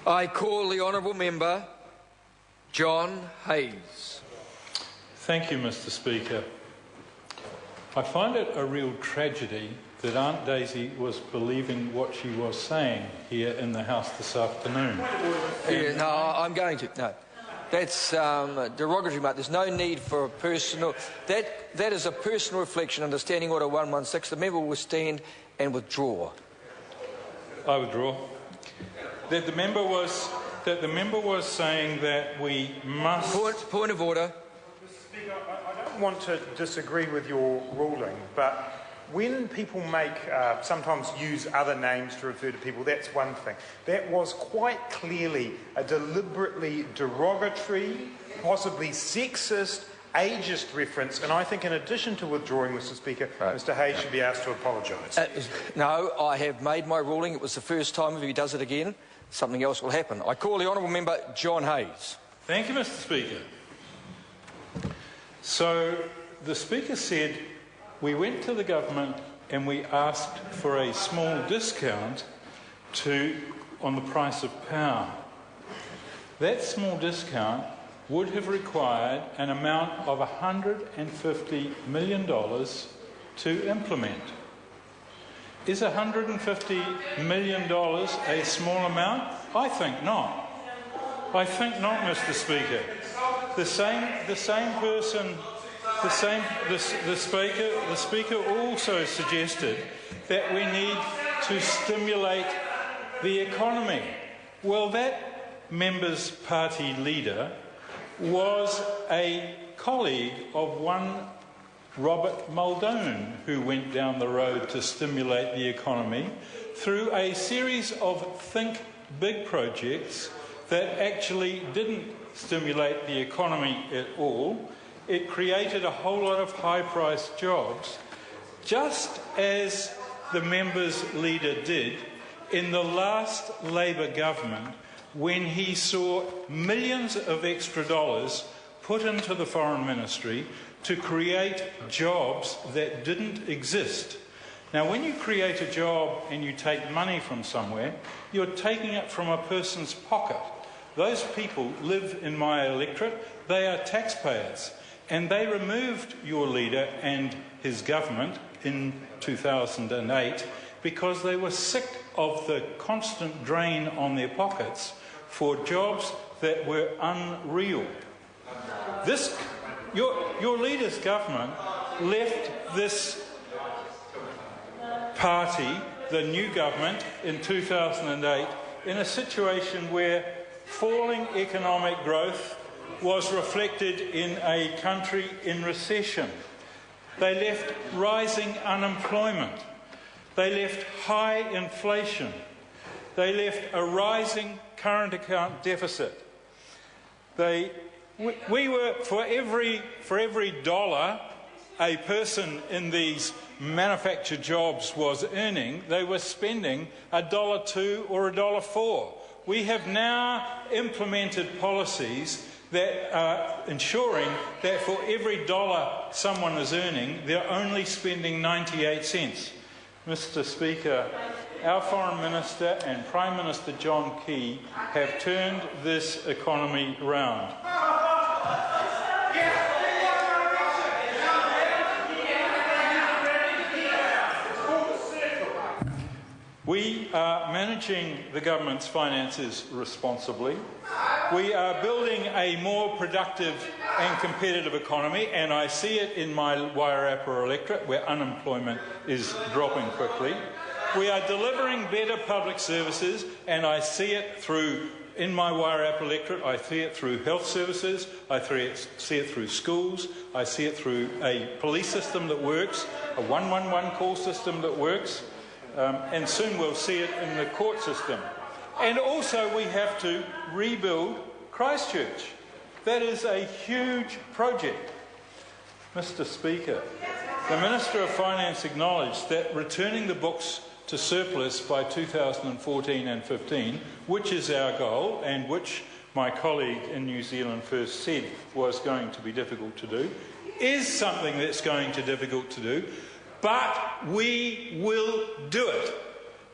I call the honourable member John Hayes. Thank you, Mr. Speaker. I find it a real tragedy that Aunt Daisy was believing what she was saying here in the House this afternoon. Yeah, no, I'm going to. No. That's derogatory, mate. There's no need for a personal... That is a personal reflection under Standing Order 116. The member will stand and withdraw. I withdraw. That the member was saying that we must... Point of order. Mr. Speaker, I don't want to disagree with your ruling, but when people sometimes use other names to refer to people, that's one thing. That was quite clearly a deliberately derogatory, possibly sexist, ageist reference, and I think in addition to withdrawing, Mr. Speaker, right, Mr. Hayes should be asked to apologise. No, I have made my ruling. It was the first time. If he does it again, something else will happen. I call the honourable member John Hayes. Thank you, Mr. Speaker. So the Speaker said we went to the government and we asked for a small discount on the price of power. That small discount would have required an amount of $150 million to implement. Is $150 million a small amount? I think not. I think not, Mr. Speaker. The Speaker also suggested that we need to stimulate the economy. Well, that member's party leader was a colleague of one Robert Muldoon, who went down the road to stimulate the economy through a series of think big projects that actually didn't stimulate the economy at all. It created a whole lot of high-priced jobs, just as the member's leader did in the last Labour government, when he saw millions of extra dollars put into the Foreign Ministry to create jobs that didn't exist. Now, when you create a job and you take money from somewhere, you're taking it from a person's pocket. Those people live in my electorate. They are taxpayers. And they removed your leader and his government in 2008 because they were sick of the constant drain on their pockets for jobs that were unreal. Your leader's government left this party, the new government, in 2008 in a situation where falling economic growth was reflected in a country in recession. They left rising unemployment. They left high inflation. They left a rising current account deficit. We were, for every dollar a person in these manufactured jobs was earning, they were spending $1.02 or $1.04. We have now implemented policies that are ensuring that for every dollar someone is earning, they're only spending 98 cents. Mr. Speaker, our Foreign Minister and Prime Minister John Key have turned this economy round. We are managing the government's finances responsibly. We are building a more productive and competitive economy, and I see it in my Wairarapa electorate, where unemployment is dropping quickly. We are delivering better public services, and I see it in my Wairarapa electorate, I see it through health services, I see it through schools, I see it through a police system that works, a 111 call system that works, and soon we'll see it in the court system. And also we have to rebuild Christchurch. That is a huge project. Mr. Speaker, the Minister of Finance acknowledged that returning the books to surplus by 2014 and 15, which is our goal and which my colleague in New Zealand first said was going to be difficult to do, is something that's going to be difficult to do, but we will do it.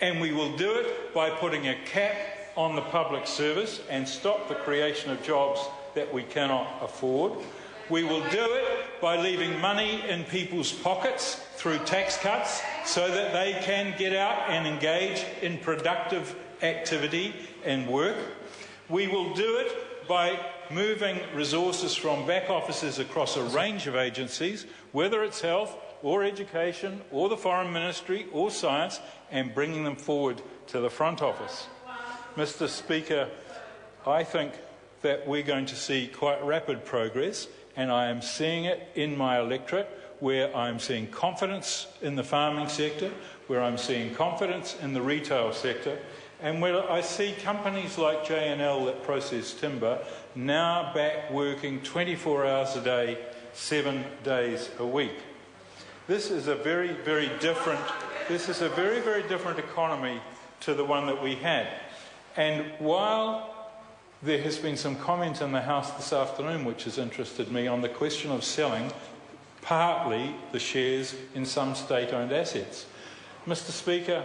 And we will do it by putting a cap on the public service and stop the creation of jobs that we cannot afford. We will do it by leaving money in people's pockets through tax cuts so that they can get out and engage in productive activity and work. We will do it by moving resources from back offices across a range of agencies, whether it's health or education or the Foreign Ministry or science, and bringing them forward to the front office. Mr. Speaker, I think that we're going to see quite rapid progress, and I am seeing it in my electorate, where I'm seeing confidence in the farming sector, where I'm seeing confidence in the retail sector, and where I see companies like J&L that process timber now back working 24 hours a day, 7 days a week. This is a very, very different economy to the one that we had. And while there has been some comment in the House this afternoon which has interested me on the question of selling partly the shares in some state-owned assets. Mr. Speaker,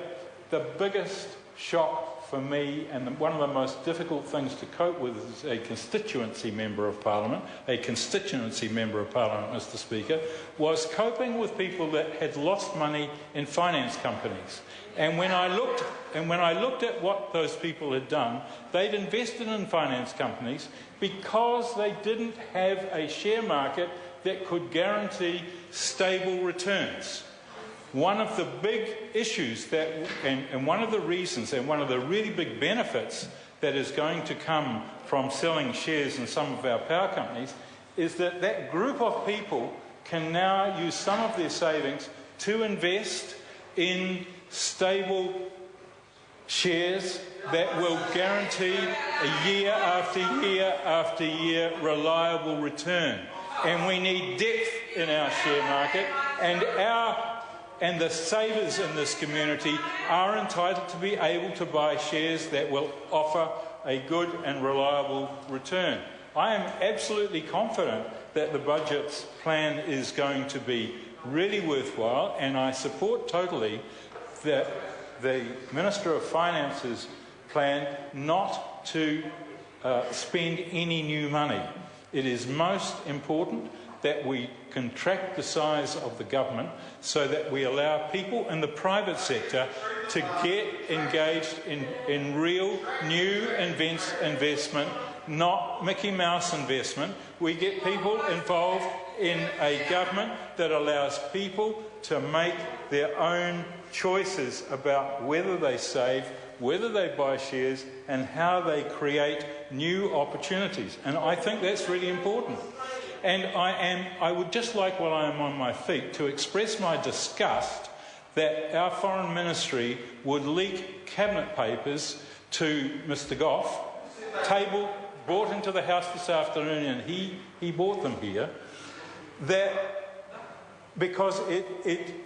the biggest shock for me, and one of the most difficult things to cope with as a constituency member of Parliament, Mr. Speaker, was coping with people that had lost money in finance companies. And when I looked at what those people had done, they'd invested in finance companies because they didn't have a share market that could guarantee stable returns. One of the big issues and one of the reasons and one of the really big benefits that is going to come from selling shares in some of our power companies is that that group of people can now use some of their savings to invest in stable shares that will guarantee a year after year after year reliable return. And we need depth in our share market, and the savers in this community are entitled to be able to buy shares that will offer a good and reliable return. I am absolutely confident that the budget's plan is going to be really worthwhile, and I support totally the Minister of Finance's plan not to spend any new money. It is most important that we contract the size of the government so that we allow people in the private sector to get engaged in real new investment, not Mickey Mouse investment. We get people involved in a government that allows people to make their own choices about whether they save, whether they buy shares, and how they create new opportunities. And I think that's really important. And I would just like, while I am on my feet, to express my disgust that our Foreign Ministry would leak cabinet papers to Mr. Goff, brought into the House this afternoon, and he brought them here, because it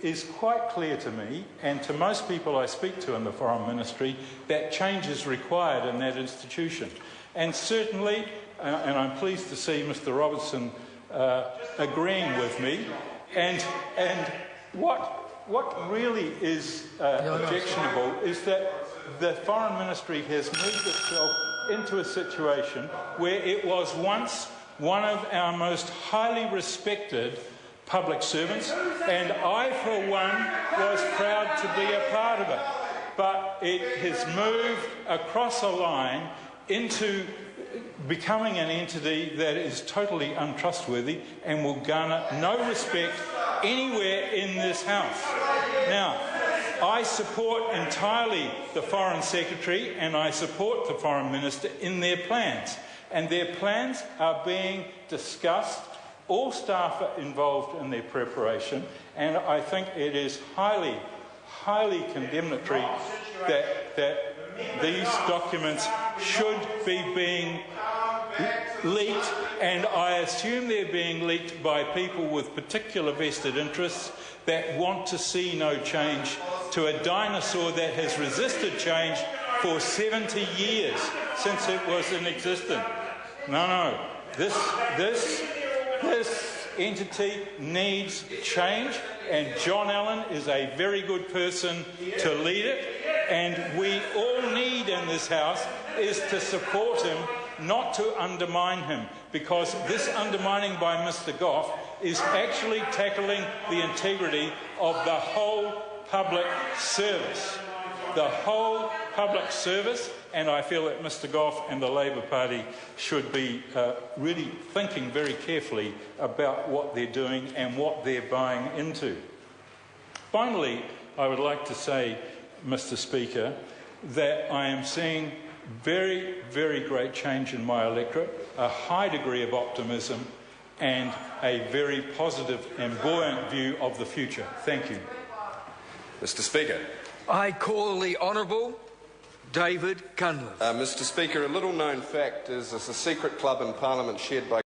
is quite clear to me, and to most people I speak to in the Foreign Ministry, that change is required in that institution. And certainly, and I'm pleased to see Mr. Robertson agreeing with me, and what really is objectionable is that the Foreign Ministry has moved itself into a situation where it was once one of our most highly respected public servants, and I, for one, was proud to be a part of it. But it has moved across a line into becoming an entity that is totally untrustworthy and will garner no respect anywhere in this House. Now, I support entirely the Foreign Secretary and I support the Foreign Minister in their plans, and their plans are being discussed. All staff are involved in their preparation, and I think it is highly, highly condemnatory that these documents should be being leaked, and I assume they're being leaked by people with particular vested interests that want to see no change to a dinosaur that has resisted change for 70 years since it was in existence. No, this entity needs change, and John Allen is a very good person to lead it, and we all need in this House is to support him, not to undermine him, because this undermining by Mr Goff is actually tackling the integrity of the whole public service. The whole public service, and I feel that Mr Goff and the Labor Party should be really thinking very carefully about what they're doing and what they're buying into. Finally, I would like to say, Mr Speaker, that I am seeing very, very great change in my electorate, a high degree of optimism and a very positive and buoyant view of the future. Thank you. Mr Speaker. I call the Honourable David Cunliffe. Mr Speaker, a little known fact is there's a secret club in Parliament shared by